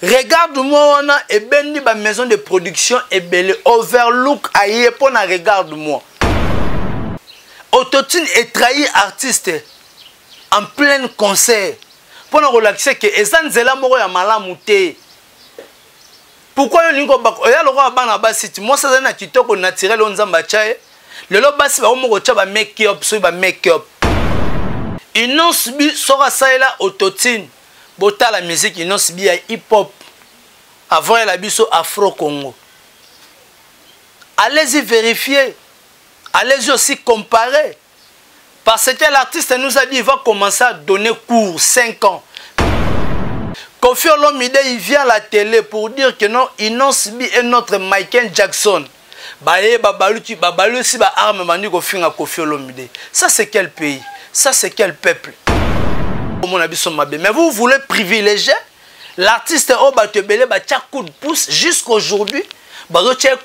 Regarde-moi, on a une maison de production et belle overlook aïe pour na regarde-moi. Autotune est trahi artiste en plein concert pour nous relaxer que ezanzela moko ya malamu te. Pourquoi yo lingo bako ya loko bana basiti moi ça na kitoko naturel on nzamba chae lelo basi ba moko cha ba make up so ba make up inonce bi sora saela autotune bota la musique inonce bi ya hip hop avant la biso afro Congo. Allez-y vérifier, allez-y aussi comparer. Parce que l'artiste nous a dit qu'il va commencer à donner cours 5 ans. Koffi Olomide, il vient à la télé pour dire que non, il n'a subi un autre Michael Jackson. Ça c'est quel pays? Ça c'est quel peuple? Mais vous voulez privilégier l'artiste au batebele coup de pouce jusqu'aujourd'hui.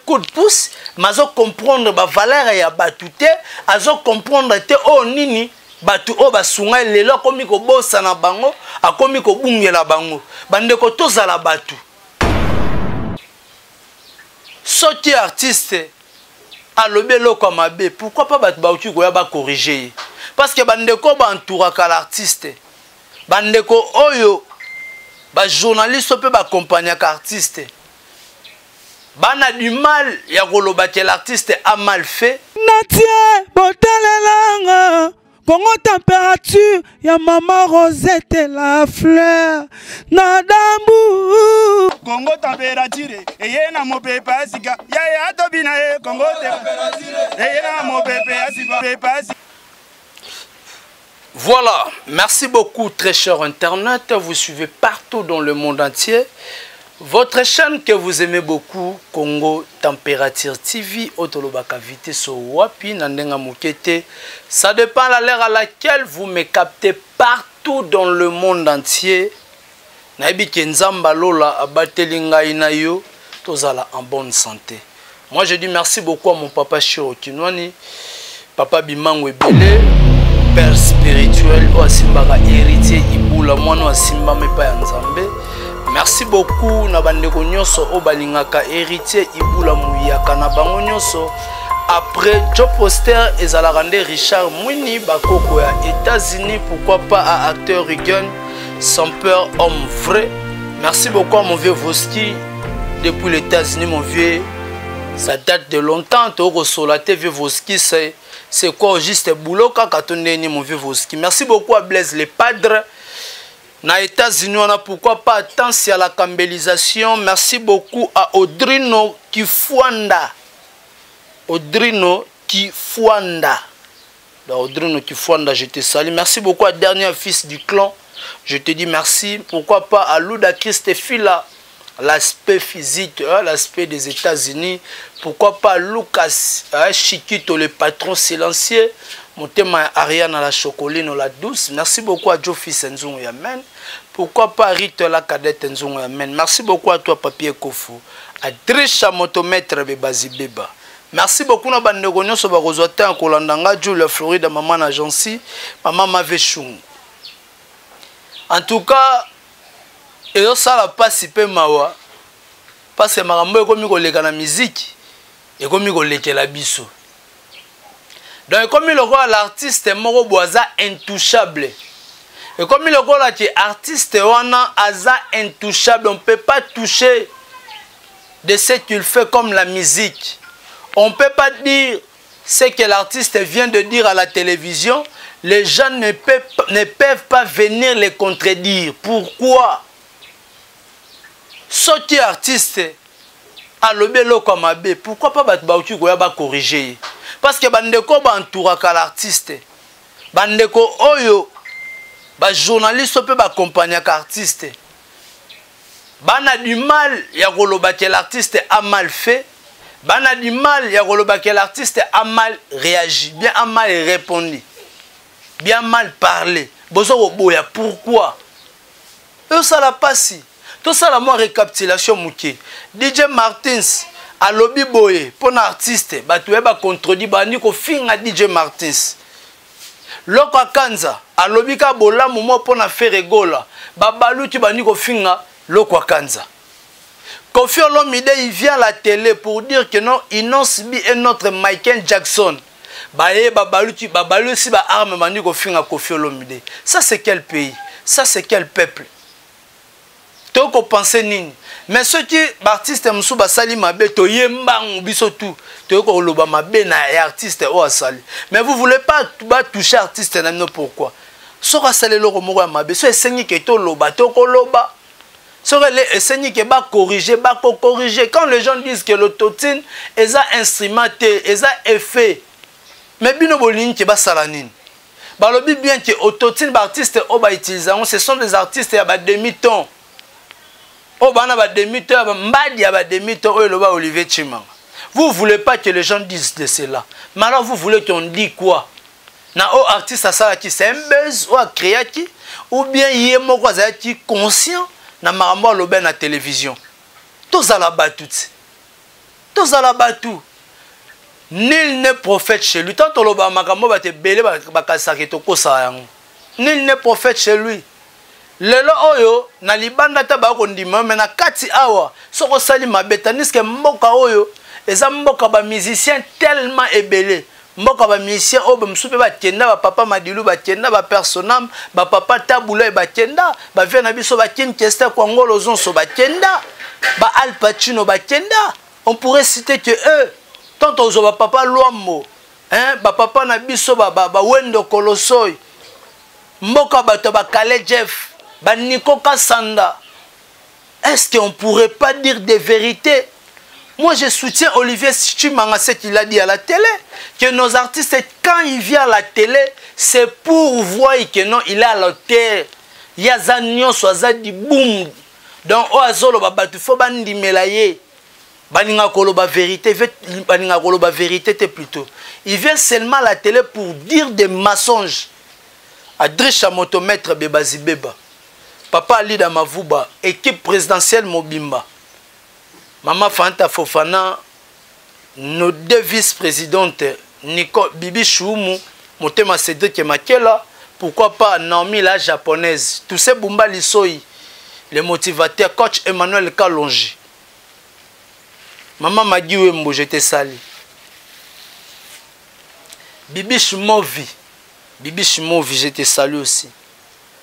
Coup de pouce, mais comprendre la valeur ya batute, azo comprendre te o nini batu o basunga lelo komi ko bossa na bango, akomi ko bungela bango. Bande ko tozala batu. Soti artiste alobelo comme mabe, pourquoi pas batu bauti ko ya ba corriger? Parce que bande ko ba entouraka l'artiste. Bande ko oyo ba journaliste peut ba accompagner artiste. Bana du mal, ya koloba que l'artiste a mal fait. Natie, botalelanga, Congo température, ya maman Rosette la fleur, nadambu. Congo température, eye na mo pepe asika, ya tobina e Congo température, eye na mo pepe asika. Voilà, merci beaucoup très cher internet, vous suivez partout dans le monde entier. Votre chaîne que vous aimez beaucoup, Congo Température TV, Otolobaka Vite so wapi nandenga mukete. Ça dépend de l'heure à laquelle vous me captez partout dans le monde entier. Naibi kenzamba lola abatelinga inayo, tozala en bonne santé. Moi je dis merci beaucoup à mon papa Shiro Kinwani, papa Bimango Ebele, père spirituel, Oasimbaka héritier Ibula, mwana Oasimba mepa ya Nzambe. Merci beaucoup na bandeko nyonso o balingaka héritier Ibula Muyaka na bango nyonso. Après Joe Poster ezalaka nde Richard Mwini bakoko ya États-Unis, pourquoi pas à acteur Regan sans peur homme vrai. Merci beaucoup à mon vieux Voski depuis les États-Unis mon vieux. Ça date de longtemps to solaté vieux Voski c'est quoi juste boulot kaka tondeni mon vieux Voski. Merci beaucoup à Blaise les padres. Na États-Unis, on a pourquoi pas attention à la cambélisation. Merci beaucoup à Audrino Kifwanda. Audrino Kifwanda. Audrino Kifwanda, je te salue. Merci beaucoup à dernier fils du clan. Je te dis merci. Pourquoi pas à Luda Christefila. L'aspect physique, l'aspect des États-Unis. Pourquoi pas à Lucas Chiquito, le patron silencieux. Mon thème est Ariane à la chocoline la douce. Merci beaucoup à Jofi Senzung Yamen. Pourquoi pas Rite la cadette Nzung Yamen. Merci beaucoup à toi Papier Kofu. À Drisha Motomètre Bebazi Beba. Merci beaucoup à Bandegonio Sobarozote en Kolandanga, Jules Floride, maman Agency, maman Mavechung. En tout cas, et ça la passe peu mawa. Parce que Marambo est comme la musique. Et comme la biso. Donc, comme il a l'artiste Moro Boisa intouchable. Et comme il a l'artiste Wana Aza intouchable, on ne peut pas toucher de ce qu'il fait comme la musique. On ne peut pas dire ce que l'artiste vient de dire à la télévision. Les gens ne peuvent pas venir les contredire. Pourquoi? Sorti artiste à l'obélo comme abbé, pourquoi pas batbautu goyaba corriger? Parce que bandeko ba entouraka l'artiste. Bandeko oyo ba journaliste peut ba accompagner artiste. Bana du mal ya koloba que l'artiste a mal fait. Bana du mal ya koloba que l'artiste a mal réagi, bien a mal répondu. Bien mal parlé. Bozo boya pourquoi? Et ça la passe. Tout ça la moi récapitulation mouké. DJ Martins à lobby boye pour un artiste, tu es contredit bani ko finga DJ Martins. Loko Kanza à lobby ka bola momo pour na faire rigola. Babalu tu bani ko finga Lokwa Kanza. Koffi Olomide, il vient à la télé pour dire que non, Innocent Bi est notre Michael Jackson. Baye babaluti babalu si ba arme mandi ko finga Koffi Olomide. Ça c'est quel pays? Ça c'est quel peuple? Toko penser nini? Mais ceux qui artistes msou ba sali mabe to yemba biso tout. Toko loba mabe na artiste o asali. Mais vous voulez pas toucher artiste na no pourquoi? Sora sali loko moko mabe so esengi ke to loba toko loba. Sora le esengi ke ba corriger ba ko corriger quand les gens disent que l'autotune est un instrument est un effet. Mais bino bolini ke ba salanine. Balobi bien que autotune ba artiste o ba utilisant ce sont des artistes ya ba demi-ton. Oh, bah, demi-temps, demi-temps, Olivier Chimanga. Vous ne voulez pas que les gens disent de cela. Mais alors, vous voulez qu'on dise quoi? Na o artiste à ça qui c'est un buzz ou à créer qui ou bien il est qui conscient na maramba lobe na télévision. Tous à la battue. Tous à la battue. Nul n'est prophète chez lui. Tant que loba makambo ba te belé ba kasake to kosa yango. Nul n'est prophète chez lui. Lelo oyo na libanda ta ba ko ndima mais na kati awa soko sali mabeta niske mboka oyo eza mboka ba musicien tellement ebelé mboka ba musicien oyo msupe ba kenda ba papa Madilu ba kenda ba personnam ba papa Tabula ba kenda ba vient na biso ba kin kesta kwa ngolo zonso ba kenda ba Al Pacino ba kenda. On pourrait citer que eux tant ozo ba papa Luambo ba papa na biso ba Wendo Kolosoi mboka bato ba Kale Jeff Baniko Kassanda. Est-ce qu'on ne pourrait pas dire des vérités? Moi, je soutiens Olivier Chimanga, ce qu'il a dit à la télé, que nos artistes, quand il vient à la télé, c'est pour voir que non, il est à l'hôtel. Il y a Zanyon, soit di boum. Donc, Oazolo, il faut bandi melaye. Baninga koloba vérité, baninga koloba vérité, plutôt. Il vient seulement à la télé pour dire des mensonges. Adrisha Motomètre Bebazi Beba. Papa Alida Mavuba, équipe présidentielle Mobimba. Maman Fanta Fofana, nos deux vice-présidentes, Bibi Choumu, Motema Cédric Makela, pourquoi pas Naomi la japonaise, tous ces Bumba Lissoyi, les motivateurs, coach Emmanuel Kalonji. Maman Magui Wembo, j'étais sali. Bibi Choumovi, j'étais sali aussi.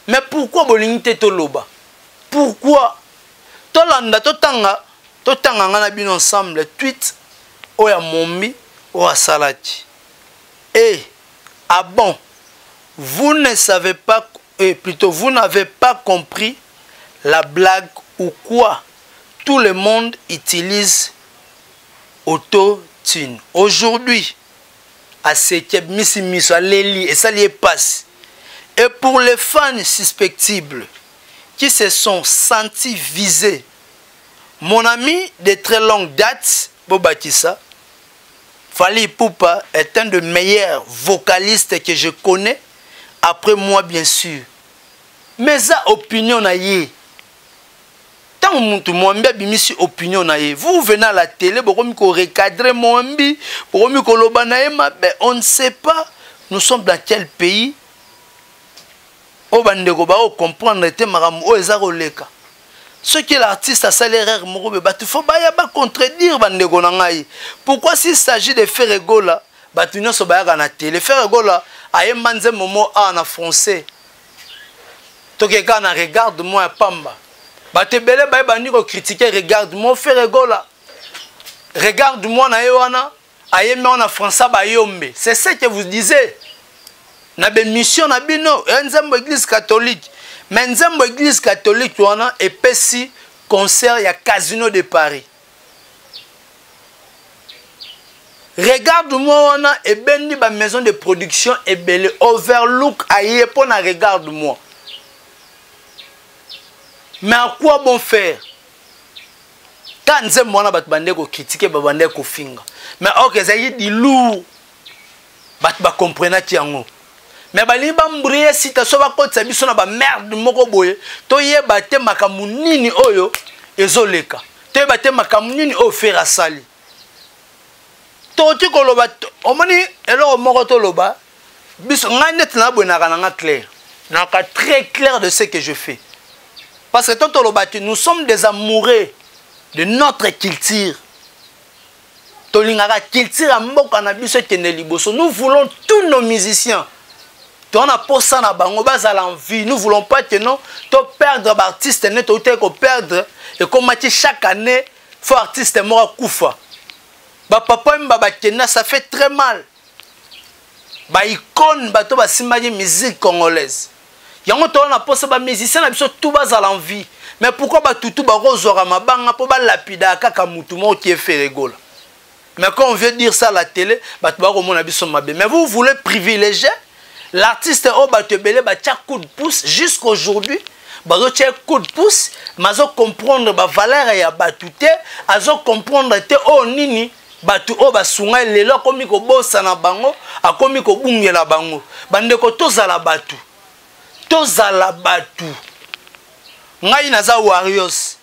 Mais pourquoi bolingite toloba? Pourquoi? Tolanda totanga ngana bin ensemble tweet oya mombi oya salati. Et ah bon, vous ne savez pas plutôt vous n'avez pas compris la blague ou quoi? Tout le monde utilise auto-tune. Aujourd'hui à Sekeb Missimiso à Leli et ça lié passe. Et pour les fans suspectibles qui se sont sentis visés, mon ami de très longue date, Bobakissa, Fally Ipupa est un des meilleurs vocalistes que je connais, après moi bien sûr. Mais ça, opinion na ye. Tant que Mwambi a mis opinion na ye, vous venez à la télé, vous recadrez Mwambi, on ne sait pas, nous sommes dans quel pays. O bandeko ba o comprendre te maram o ezaro leka. Ce qui est l'artiste à salaire morobe batu faut ba ya ba contredire bandeko na ngai. Pourquoi s'il s'agit de faire rigola, batu nyonso ba ya na télé faire rigola ayemba nze momo a na français. Tokeka na regarde-moi ya pamba. Batu belé ba bandi ko critiquer regarde-moi faire rigola. Regarde-moi na yewana ayemba na français ba yombe. C'est ce que vous disiez. Na be mission na bino nzembo église catholique mais nzembo église catholique wana epesi concert ya Casino de Paris. Regarde-moi wana ebendi ba maison de production ebele Overlook aye pona regarde-moi. Mais à quoi bon faire? Quand nzembo wana bat bande ko critiquer ba bande ko finga. Mais ok ça y dit lourd. Bat ba comprendre ti yango. Mais bali bambrie si ta so ba kotsa biso na ba merde moko boye to yeba te makamu nini oyo ezoleka to yeba te makamu nini o faire asali to ti koloba omoni elo moko to loba biso nga net na bonaka na nga clair na ka très clair de ce que je fais Parce que nous sommes des amoureux de notre culture. Nous voulons tous nos musiciens. Nous ne voulons pas que nous perdre l'artiste, perdre. Et comme chaque année, il faut artiste mort koufa. Papa ça fait très mal. Icône bato basimbaji musique congolaise. Yango to na posa ba musicien na biso tout bas à l'envie. Mais pourquoi ba tutu ba rozora mabanga po ba lapida kaka mutu mo qui est fait rigola. Mais quand on veut dire ça à la télé, bato ba komona biso mabe. Mais vous voulez privilégier l'artiste au bato belé ba tia coup de pouce jusqu'aujourd'hui. Bazo tia coup de pouce, mazo comprendre ba valeur ya batute, azo comprendre te o nini batu o basunga lelo komi ko bossa na bango, akomi ko bungela bango. Bande ko tozala batu. Tozala batu. Ngai naza Warriors,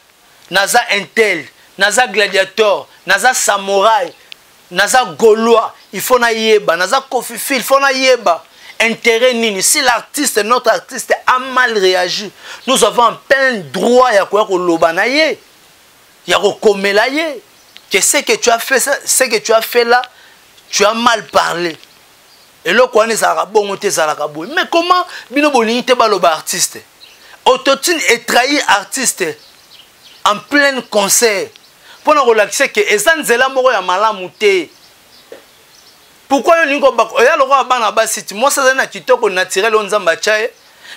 naza Intel, naza Gladiator, naza Samouraï, naza Gaulois, il faut na yeba, naza Kofifi, il faut na yeba. Intérêt nini, si l'artiste, notre artiste a mal réagi, nous avons un plein droit ya ko loba na ye. Ya ko komela ye. Que ce que tu as fait ça, ce que tu as fait là, tu as mal parlé. Et là, quoi, mais comment bino bolingi te baloba artiste? Autotune est trahi artiste en plein concert. Pour nous relaxer que ezanzela moko ya malamu te. Pourquoi yo lingo bako ya loko bana basiti moi ça na kitoko naturel on nzamba chae.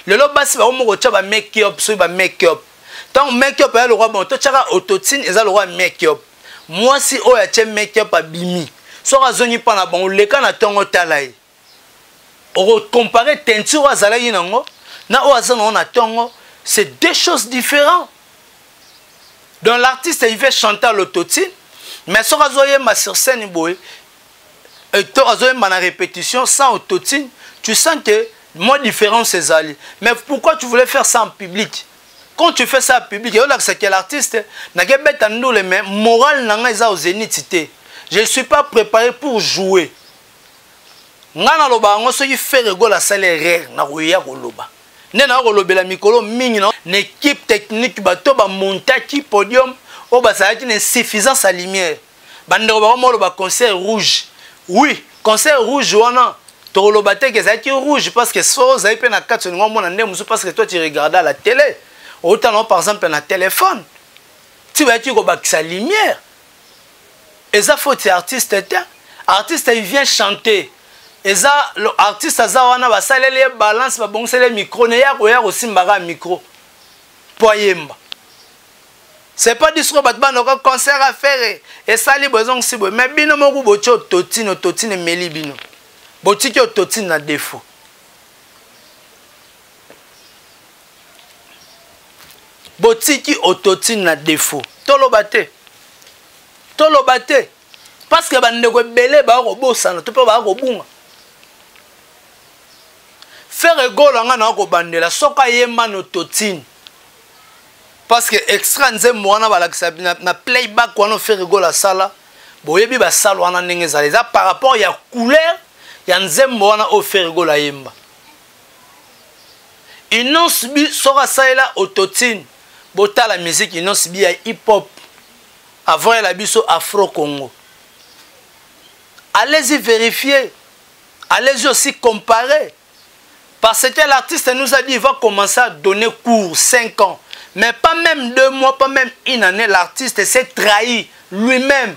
Le lo basi ba moko cha ba make up so ba make up. Tant make up ya loko bon to chaka autotune eza loko make up. Moi si o ya che make up abimi. So razoni pa na bon leka na tongo talai. On comparer teinture azala yinango na o azana na tongo, c'est deux choses différentes. Donc l'artiste il fait chanter l'autotune, mais so razoye ma sur scène boy et to razoye ma répétition sans autotune, tu sens que moi différence c'est ali. Mais pourquoi tu voulais faire ça en public? Quand tu fais ça en public, il y a que l'artiste n'a que bête en nous les mains, moral n'a pas au zénith. Je ne suis pas préparé pour jouer. Ngana loba ngo soki fait rigolo la salaire na roya koloba nena kolobela mikolo mingi na équipe technique bato ba montaki podium o ba ça une insuffisance à lumière bandeko ba mo loba concert rouge. Oui, concert rouge wana to loba te que ça rouge parce que so za ipe na katso ngo mona ndemu parce que toi tu regardes à la télé autant par exemple na téléphone tu vas tu ko ba sa lumière et ça faut être artiste il vient chanter. Et ça, l'artiste a ba salele balance ba bongusele micro ne ya ko ya osimbaka micro poyemba. C'est pas discours batban ko concert à faire et ça li besoin si bo mais bino moku bocho totine meli bino. Botiki totine na défaut. Botiki totine na défaut. Tolobate. Parce que bande ko belé ba ko bosana to pe ba ko bunga. Faire rigolo ngana ko bandela soka yemba no totine parce que extra nze mwana balakisa na playback wana faire rigolo sala boyebi ba sala wana ndenge za par rapport ya couleur ya nze mwana o faire rigolo yemba inonce bi soka saela autotune bota la musique inonce bi ya hip hop avant la biso afro congo. Allez-y vérifier, allez-y aussi comparer. Parce que l'artiste nous a dit qu'il va commencer à donner cours 5 ans. Mais pas même 2 mois, pas même une année, l'artiste s'est trahi lui-même.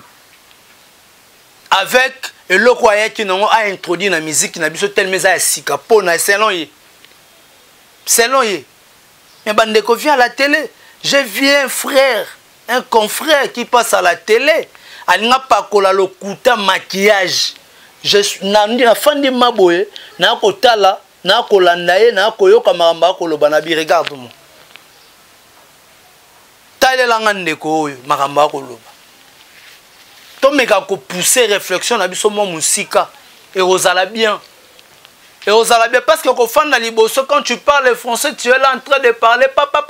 Avec le croyant qui a introduit la musique, qui a dit tel mais à Sikapo, selon lui. Selon lui. Mais Bandeko vient à la télé. J'ai vu un frère, un confrère qui passe à la télé. Il n'a pas collé le couteau maquillage. Je suis un fan de Maboye, n'a pas là. Na kolandaye na koyoka maramba koloba na bi regarde moi talela ngandeko oyo maramba koloba to meka ko pousser réflexion na biso mo musika et osala bien parce que ko fanda liboso quand tu parles français tu es là en train de parler papa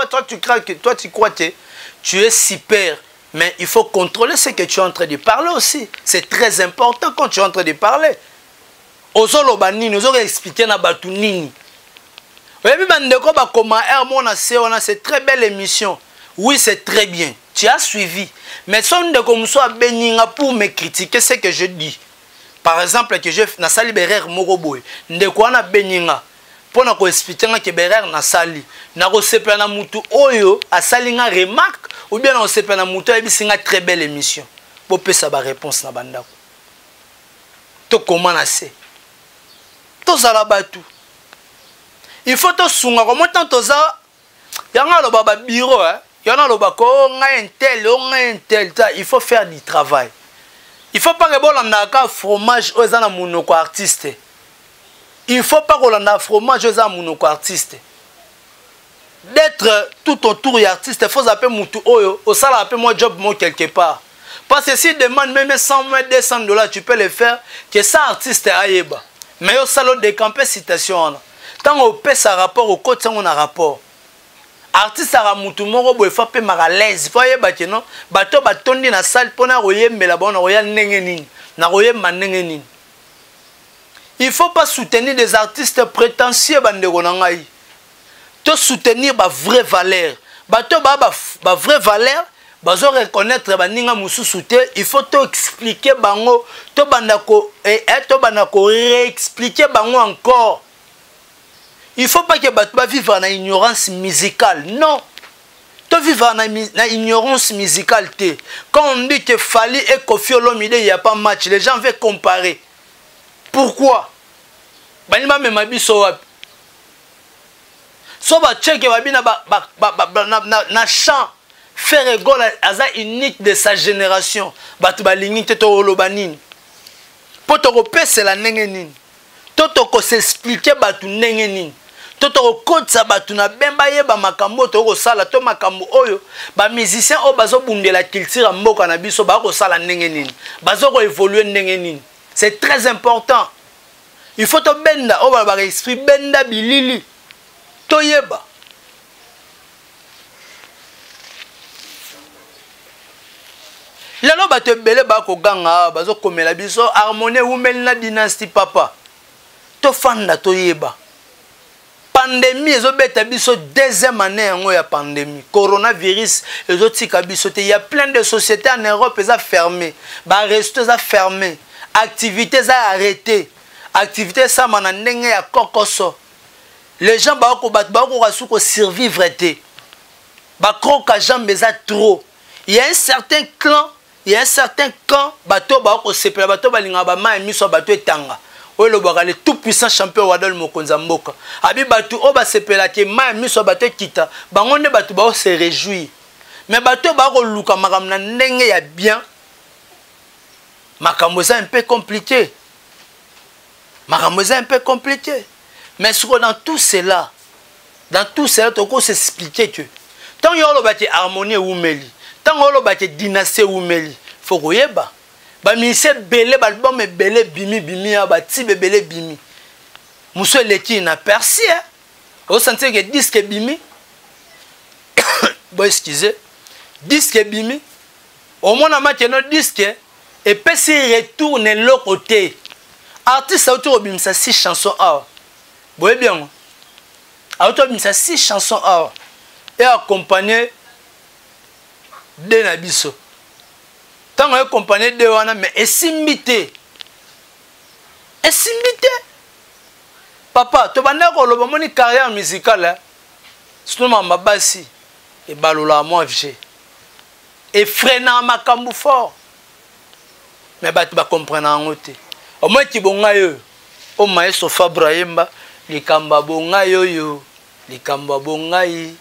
toi tu crois que tu es super mais il faut contrôler ce que tu es en train de parler aussi, c'est très important quand tu es en train de parler. Ozolo banini, ozo expliquer na batu nini. Oui, bandeko ba commentaire mona c'est très belle émission. Oui, c'est très bien. Tu as suivi. Mais son de comme ça beninga pour me critiquer ce que je dis. Par exemple que je na sali berer moroboy. Ndeko na beninga. Pour na ko expliquer que berer na sali. Na ko sepela na mutu oyo asali nga remarque ou bien na sepela na mutu ebisinga très belle émission. Pour pesa ba réponse na bandako. To comment na c'est. To zala batu. Il faut te sunga comment tant ça yanga lo baba bureau hein yana lo bako nga un tel il faut faire du travail. Il faut pas que bolanda ka fromage aux ana monoko artiste. Il faut pas que bolanda fromage aux ana monoko artiste. D'être tout autour y artiste, il faut appeler mutu oyo au sala appeler moi job moi quelque part. Parce que si demande même 100 $200 tu peux le faire que ça artiste ayeba. Mais au salon de camper citation tant au pèse sa rapport au côté on a rapport. Artiste a mutu moko boy fa pe maralaise fa yeba ke non bato batondi na salle pona royembela bona royal ndenge nini na royemba ndenge nini. Il faut pas soutenir des artistes prétentieux bandeko na ngai. To soutenir ba vraie valeur. Bato ba vraie valeur bazo reconnaître baninga mususu te, il faut to expliquer bango to bandako to bandako réexpliquer bango encore. Il ne faut pas que tu vives dans l'ignorance musicale. Non. Tu vives dans l'ignorance musicale. Quand on dit que Fally et Koffi Olomide, il n'y a pas de match, les gens veulent comparer. Pourquoi? Na chant faire rigole aza unique de sa génération. Batu balingi te to olobanini. Po to ko pese la ndenge nini. To ko s'expliquer batu ndenge nini. Toto kotsa batu na bemba yeba makambo to ko sala to makambo oyo ba musicien o bazo bundela culture mboka na biso ba ko sala ndenge nini bazo ko évoluer ndenge nini. C'est très important. Il faut to benda o ba esprit benda bilili to yeba. Lelo bato belé ba ko ganga bazo komela biso harmonie woumel na dynastie papa to fanda to yeba. Pandémie ezobeta biso deuxième année yango ya pandémie coronavirus ezotika biso te. Il y a plein de sociétés en Europe eza fermées, ba resto eza fermé, activités eza arrêté, activités ça mana ndenge ya kokoso. Les gens ba ko rasu ko survivre te, ba kroka jambe eza trop. Il y a un certain clan, il y a un certain camp bato ba ko sepela bato balinga ba ma miso bato etanga. Oui, le tout puissant champion Wadol Mokonza Mboka. Abi batu oba sepela ke ma miso bato kita. Bangonde batu ba se réjouir. Mais bato ba ko luka makam na ndenge ya bien. Makambo ça un peu compliqué. Makambo ça un peu compliqué. Mais dans tout cela, tu peux s'expliquer que tant yolo bati harmonie oumeli, tant yolo bati dynastie oumeli, faut koyeba. Ba mise belé balbum e belé bimi bimi ba ti belé bimi. Muso leki na persi hein. Au sentir que disque bimi. Bon excusez. Disque bimi. Au moins na matino disque et puis si retourne l'autre côté. Artiste autour bimisa 6 chansons ah. Boye bien. Autour bimisa 6 chansons ah et accompagné de Nabiso. Tant qu'on est accompagné de wana mais esimité. Esimité. Papa, tu vas n'avoir le moment de carrière musicale. Sinon ma basi et balola moi j'ai. Et freinant ma cambo fort. Mais bah tu vas comprendre en côté. Au moins tu bonga yo. Au maestro Fabrahimba, les kamba bonga yo yo, les kamba bonga yi,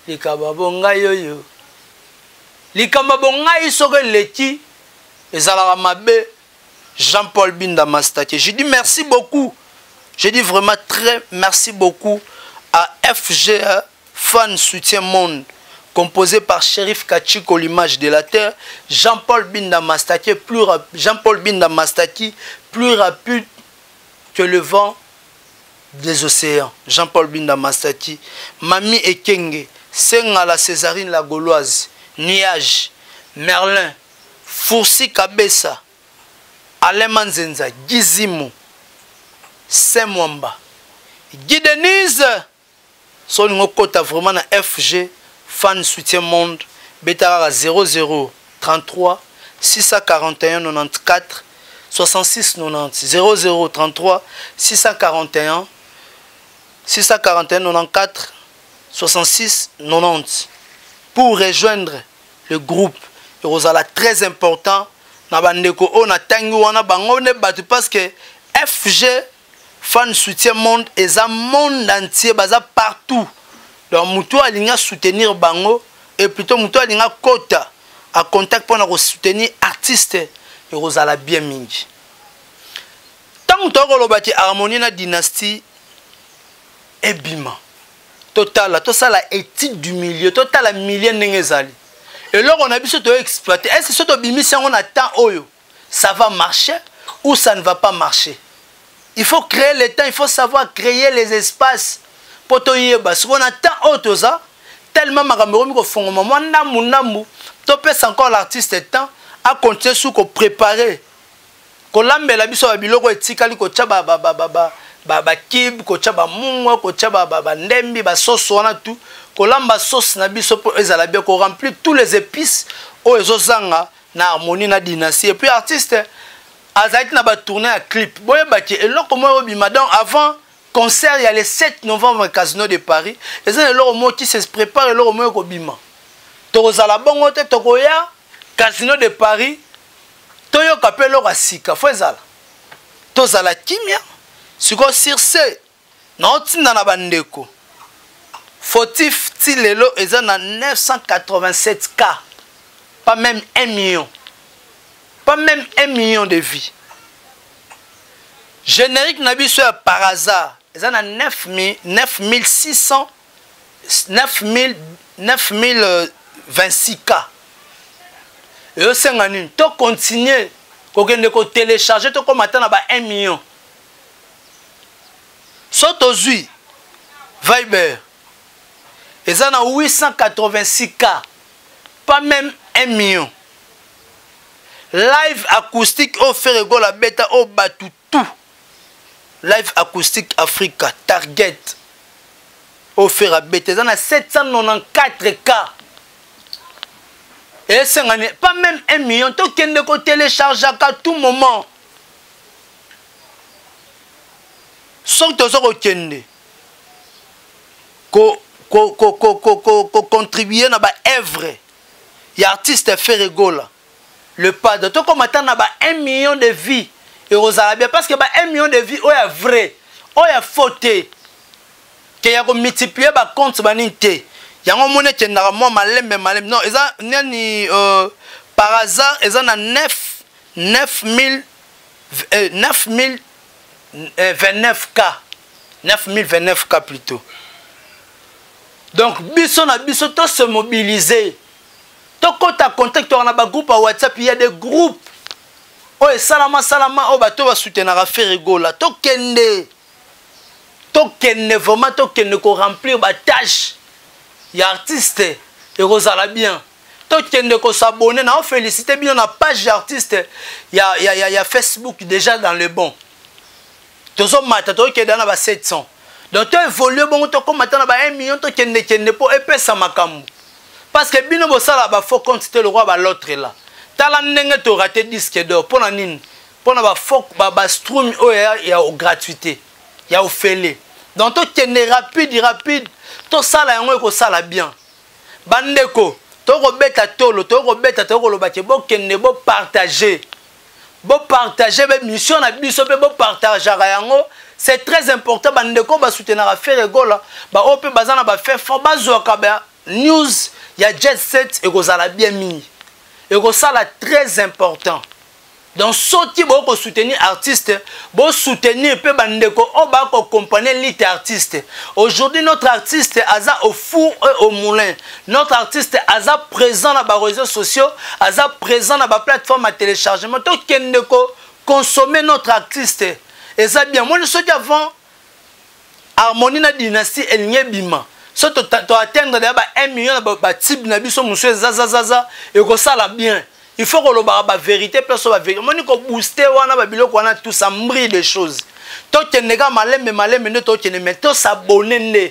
les kamba bonga yo yo. Likamba bongai soko leki ezala mabe Jean-Paul Binda Mastaki. Je dis merci beaucoup. Je dis vraiment très merci beaucoup à FGA Fan Soutien Monde composé par Shérif Kachiko l'image de la terre, Jean-Paul Binda Mastaki plus rapide que le vent des océans. Jean-Paul Binda Mastaki, Mami Ekenge, Sengala Césarine la Gauloise, Niage, Merlin, Foursi Kabessa, Alain Manzenza, Gizimo, Saint-Mwamba, Guy Denise, so lingo kota vraiment na FG Fan Soutien Monde beta 00 33 641 94 66 90 00 33 641 94 66 90 pour rejoindre le groupe. Et Rosala très important na bandeko on a tangi wana bango ne batu parce que FG Fan Soutien Monde et un monde entier baza partout. Donc mutu alinga soutenir bango et plutôt mutu alinga kota à contact pour soutenir artiste et Rosala bien mingi. Tant que tu as harmonie na dynastie ebima total tout ça la éthique du milieu total la million n'engezali et là on a besoin de exploiter est-ce que ce bimi si on attend oyo ça va marcher ou ça ne va pas marcher. Il faut créer le temps, il faut savoir créer les espaces pour te yeba parce qu'on attend auto ça tellement makamero ko fongo moi namu to pèse encore l'artiste temps à continuer sous ko préparer ko lambela biso ba biloko etikali ko tcha ba kib ko tcha ba mungo ko tcha ba ndembi ba sauce wana tout ko lamba sauce na biso pour ezala bien ko remplir tous les épices o ezozanga na harmonie na dynastie et puis artiste azaki na ba tourner à clip boye baki eloko mo obima donc avant concert il y a le 7 novembre au Casino de Paris et ça eloko mo qui se prépare eloko mo ko bima to kozala bongo te to koya Casino de Paris toyo kapelo kasika fo ezala tozala kimia siko sirse na otinda na bandeko fautif ti lelo eza na 987 cas pas même 1 million. Pas même 1 million de vies. Générique Nabiso par hasard. Ils en a 9026 cas. Et eux, c'est un tu continues. Quand tu télécharger, tu commences à 1 million. Saute aux yeux. Viber. Ils en a 886 cas. Pas même 1 million. Live acoustique au Ferrego la bêta au batu tout. Live acoustique Africa Target au Ferra bêta. On a 794 cas. Et c'est pas même 1 million. Tu peux télécharger à tout moment. Sans que tu aies contribuer à l'œuvre. Il y a artiste Ferrego là. Le pas de tout comme attendre 1 million de vies et Rosalabia parce que 1 million de vies est vrai, est fauté. Que y a multiplier ba compte banité. Y a un monnaie qui n'a moi malem non, ils ont par hasard ils ont 9029 cas. 9029 cas plutôt. Donc biso na biso to se mobiliser. Quand tu as contact avec un groupe à WhatsApp, il y a des groupes. Oh, salama, oh, tu vas soutenir à faire rigolo. Tu vraiment, tu remplir ma tâche. Il y a artiste, et Rosala bien. Tu s'abonner, on félicite bien la page d'artiste. Il y a Facebook déjà dans le bon. Tu es dans 700. Donc tu évolues, tu as 1 million, tu es pour épais à ma camou. Parce que bino bosala ba faut compter le roi ba l'autre là. Tala ndenge to raté disque d'or pour na nini. Pour na ba faut ba stream o ya au gratuité. Ya au félé. Donc to kende rapide to sala yango ko sala bien. Bandeko to ko beta tolo to ko beta to ko lo ba ke bo kende bo partager. Bo partager be mission na biso pe bo partager yango. C'est très important bandeko ba soutenir à faire gola. Ba o pe bazana ba faire fort ba zo ka ba news. Il y a Jet Set et Rosala bien mis. Et Rosala très important. Donc, ce qui va soutenir artiste, va soutenir peu bandeko, on va accompagner l'île artiste. Aujourd'hui, notre artiste Aza au four et au moulin. Notre artiste Aza présent dans les réseaux sociaux, Aza présent dans la plateforme à téléchargement. Donc, consommer notre artiste. Et ça bien. Moi, je suis avant harmonie na dynastie et bima. Si tu atteindre 1 million de type na biso monsieur zazazaza et que ça la bien. Il faut que le la vérité place la vérité. Moi ni ko booster wana ba biloko wana tout ça brille des choses. To kenega malem ne to kene mais to s'abonner ne.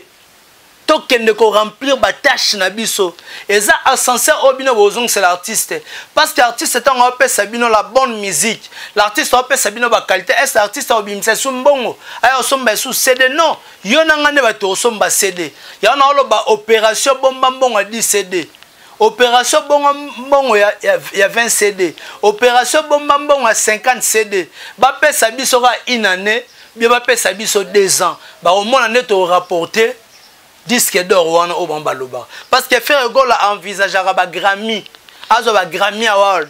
tokende ko remplir ba tâche na biso eza ascenseur obino bozong c'est l'artiste parce que l'artiste est en opé sabino la bonne musique l'artiste opé sabino ba qualité est l'artiste obimisa sumbongo ay osomba sous CD non yona ngane ba to osomba CD yana olo ba opération bomba mbongo a 10 CD opération bongo ya 20 CD opération bomba mbongo a 50 CD ba pesa biso ka une année bien ba pesa biso 2 ans ba au moins année to rapporter disque d'or wana au bambaloba parce que faire Gol a envisagé ba Grammy azo ba Grammy Award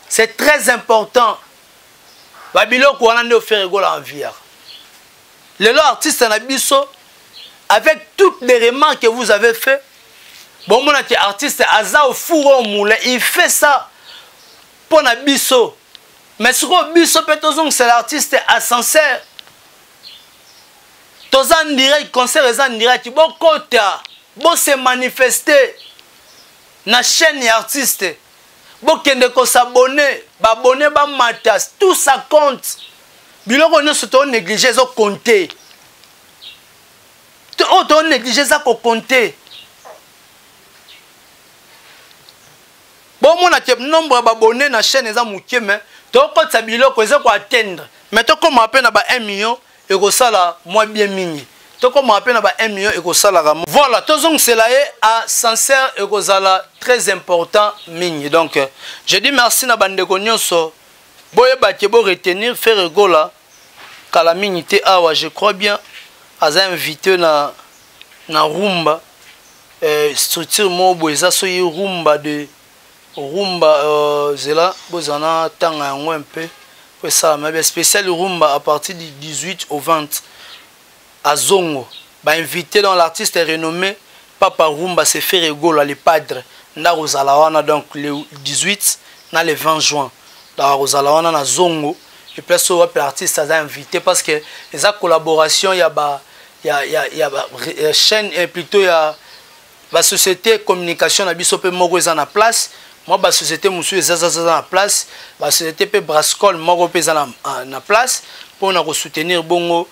c'est très important ba biloko wana nde faire Gol a envier les artistes na biso avec toutes les remarques que vous avez fait bon mon artiste aza au four au moulin il fait ça pour na biso mais sur biso petozong c'est l'artiste ascenseur en direct, concert en direct, bon côté, bon se manifester na chaîne et artiste, bon kende ko s'abonner, ba matas, tout ça compte. Biloko no se to négliger zo compter. To négliger ça ko compter. Bon mon a nombre d'abonnés na chaîne eza mukie mais to ko sa biloko eza ko atteindre. Mais to comme appelle na ba 1 million et que ça là moi bien mini to comme appelle na 1 million et que ça là voilà tozong c'est là à sincère et que ça là très important mini donc je dis merci na bande ko nyonso boye ba ke bo retenir faire Gola kala mini te awa je crois bien aza invité na rumba structure mo boeza so yi rumba de rumba zela bozana tanga yango un peu ça mais spécial rumba à partir du 18 au 20 à Zongo bah invité dans l'artiste renommé Papa Rumba c'est faire Gol les padres na Rosalawana donc le 18 na le 20 juin dans Rosalawana na Zongo et place au artiste a invité parce que les collaboration il y a chaîne et plutôt il y a la société communication na biso pe moko eza na place moi ba société musu eza na place ba société pe Brascol moko pe eza na place pour na soutenir bongo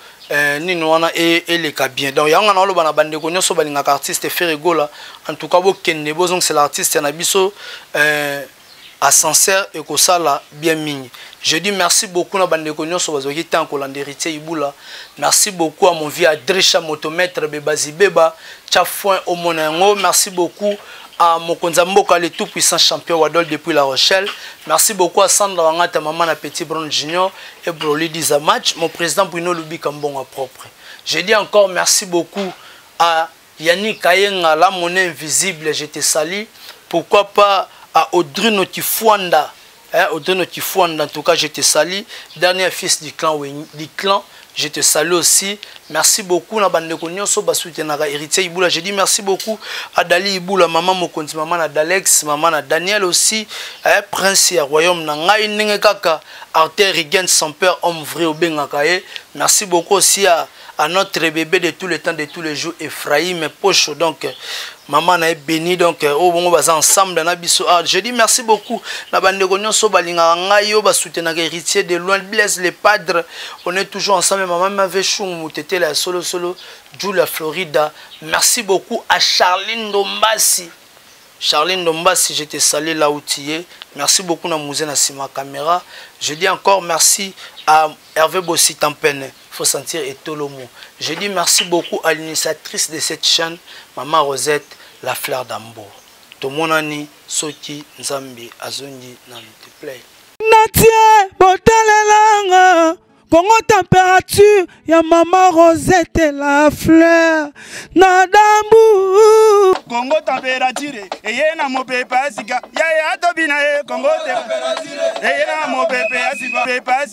nino wana et les cas bien donc yanga na lo bana bande ko nyoso balinga artiste faire Gola en tout cas bo kende bozong c'est l'artiste na biso ascenseur et ko sala bien mini. Je dis merci beaucoup na bande ko nyoso bazoki tant ko l'héritier Ibula. Merci beaucoup à mon vieux Adrisha motomètre Bebazi Beba Tchafoin au monengo. Merci beaucoup à Mokonza Mboka le tout puissant champion Wadol depuis La Rochelle. Merci beaucoup à Sandra Wangata maman na Petit Brown Junior et Broly Dizamatch mon président Bruno Lubi Kambonga propre. Je dis encore merci beaucoup à Yannick Kayenga la monnaie invisible je te salue. Pourquoi pas à Audrino Tifwanda, Audrino Tifwanda, en tout cas je te salue, dernier fils du clan, je te salue aussi, merci beaucoup na bande konyo so basouté na héritier Ibula, je dis merci beaucoup à Dali Ibula, maman Mokonzi, maman na Dalex, maman na Daniel aussi, prince ya royaume na ngai ndenge kaka, Arthur Rigen son père homme vrai au Bengakaye, merci beaucoup aussi à notre bébé de tous les temps, de tous les jours, Ephraïm Pocho, donc maman est bénie, donc au bon bas ensemble na biso. Je dis merci beaucoup na bande konyo so balinga ngai yo ba soutenir héritier de loin Blaise les padres, on est toujours ensemble. Maman m'avait chou mutete la solo Julia Florida. Merci beaucoup à Charline Dombassi. Charline Dombassi, je te salue là où tu es. Merci beaucoup na Mouzé na Sima caméra. Je dis encore merci à Hervé Bossi Tampene. Faut sentir Etolomo. Je dis merci beaucoup à l'initiatrice de cette chaîne, Maman Rosette, la fleur d'Ambo. Tomonani, Soki, Nzambi, Azondi, Namiteplay. Natie, Botalelanga, Congo température, ya Maman Rosette, la fleur d'Ambo. Congo température, et yena mo pepa sika, ya ya dobina Congo température, et yena mo pepa sika pepa.